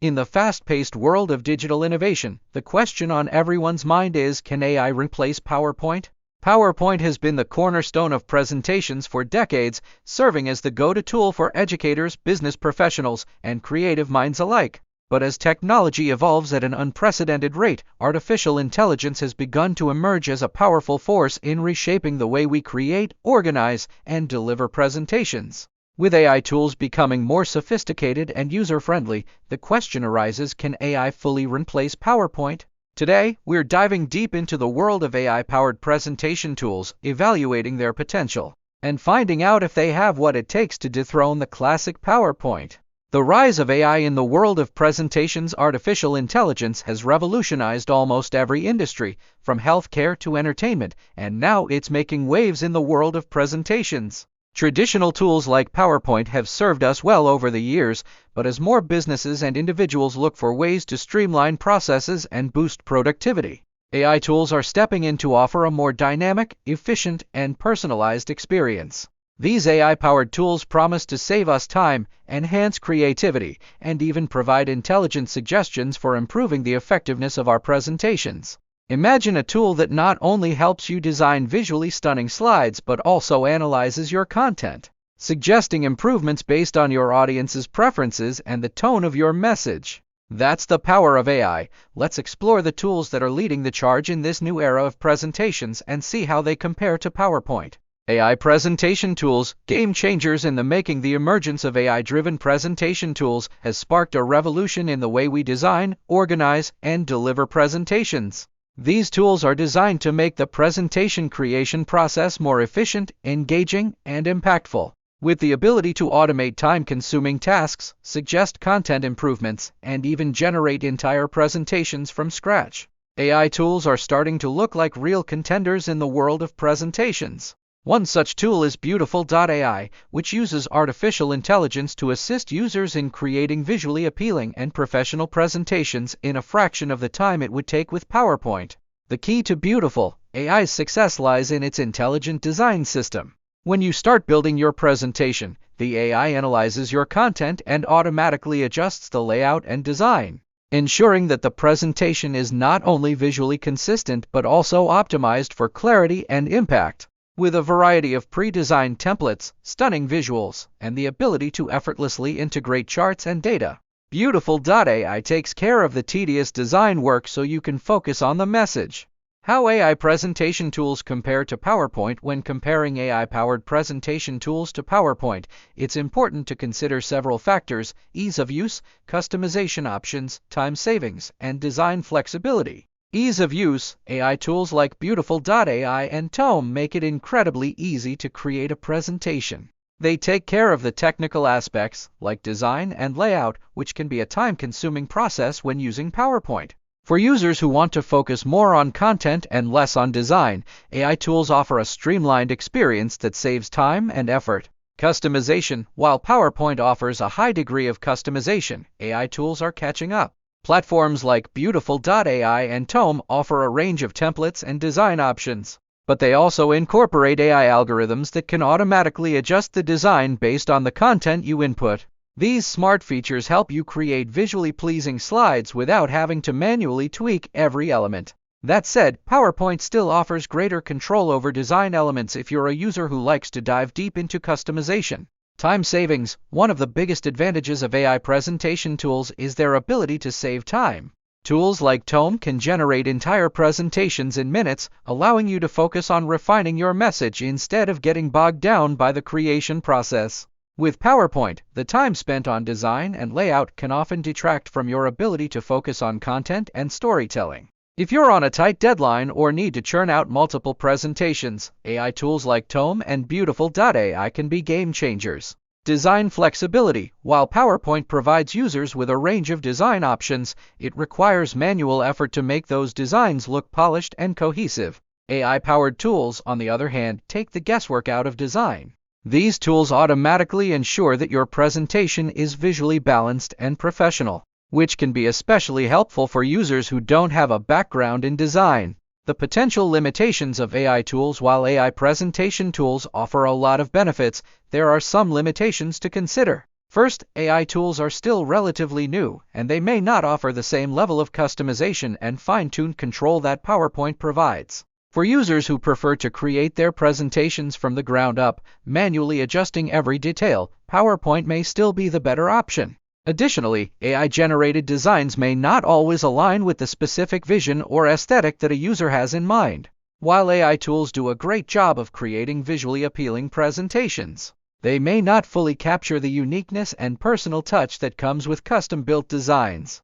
In the fast-paced world of digital innovation, the question on everyone's mind is, can AI replace PowerPoint? PowerPoint has been the cornerstone of presentations for decades, serving as the go-to tool for educators, business professionals, and creative minds alike. But as technology evolves at an unprecedented rate, artificial intelligence has begun to emerge as a powerful force in reshaping the way we create, organize, and deliver presentations. With AI tools becoming more sophisticated and user-friendly, the question arises, can AI fully replace PowerPoint? Today, we're diving deep into the world of AI-powered presentation tools, evaluating their potential, and finding out if they have what it takes to dethrone the classic PowerPoint. The rise of AI in the world of presentations. Artificial intelligence has revolutionized almost every industry, from healthcare to entertainment, and now it's making waves in the world of presentations. Traditional tools like PowerPoint have served us well over the years, but as more businesses and individuals look for ways to streamline processes and boost productivity, AI tools are stepping in to offer a more dynamic, efficient, and personalized experience. These AI-powered tools promise to save us time, enhance creativity, and even provide intelligent suggestions for improving the effectiveness of our presentations. Imagine a tool that not only helps you design visually stunning slides but also analyzes your content, suggesting improvements based on your audience's preferences and the tone of your message. That's the power of AI. Let's explore the tools that are leading the charge in this new era of presentations and see how they compare to PowerPoint. AI presentation tools, game changers in the making. The emergence of AI-driven presentation tools has sparked a revolution in the way we design, organize, and deliver presentations. These tools are designed to make the presentation creation process more efficient, engaging, and impactful. With the ability to automate time-consuming tasks, suggest content improvements, and even generate entire presentations from scratch, AI tools are starting to look like real contenders in the world of presentations. One such tool is Beautiful.ai, which uses artificial intelligence to assist users in creating visually appealing and professional presentations in a fraction of the time it would take with PowerPoint. The key to Beautiful.ai's success lies in its intelligent design system. When you start building your presentation, the AI analyzes your content and automatically adjusts the layout and design, ensuring that the presentation is not only visually consistent but also optimized for clarity and impact. With a variety of pre-designed templates, stunning visuals, and the ability to effortlessly integrate charts and data, Beautiful.ai takes care of the tedious design work so you can focus on the message. How AI presentation tools compare to PowerPoint. When comparing AI-powered presentation tools to PowerPoint, it's important to consider several factors: ease of use, customization options, time savings, and design flexibility. Ease of use. AI tools like Beautiful.ai and Tome make it incredibly easy to create a presentation. They take care of the technical aspects, like design and layout, which can be a time-consuming process when using PowerPoint. For users who want to focus more on content and less on design, AI tools offer a streamlined experience that saves time and effort. Customization. While PowerPoint offers a high degree of customization, AI tools are catching up. Platforms like Beautiful.ai and Tome offer a range of templates and design options, but they also incorporate AI algorithms that can automatically adjust the design based on the content you input. These smart features help you create visually pleasing slides without having to manually tweak every element. That said, PowerPoint still offers greater control over design elements if you're a user who likes to dive deep into customization. Time savings. One of the biggest advantages of AI presentation tools is their ability to save time. Tools like Tome can generate entire presentations in minutes, allowing you to focus on refining your message instead of getting bogged down by the creation process. With PowerPoint, the time spent on design and layout can often detract from your ability to focus on content and storytelling. If you're on a tight deadline or need to churn out multiple presentations, AI tools like Tome and Beautiful.ai can be game changers. Design flexibility. While PowerPoint provides users with a range of design options, it requires manual effort to make those designs look polished and cohesive. AI-powered tools, on the other hand, take the guesswork out of design. These tools automatically ensure that your presentation is visually balanced and professional, which can be especially helpful for users who don't have a background in design. The potential limitations of AI tools. While AI presentation tools offer a lot of benefits, there are some limitations to consider. First, AI tools are still relatively new, and they may not offer the same level of customization and fine-tuned control that PowerPoint provides. For users who prefer to create their presentations from the ground up, manually adjusting every detail, PowerPoint may still be the better option. Additionally, AI-generated designs may not always align with the specific vision or aesthetic that a user has in mind. While AI tools do a great job of creating visually appealing presentations, they may not fully capture the uniqueness and personal touch that comes with custom-built designs.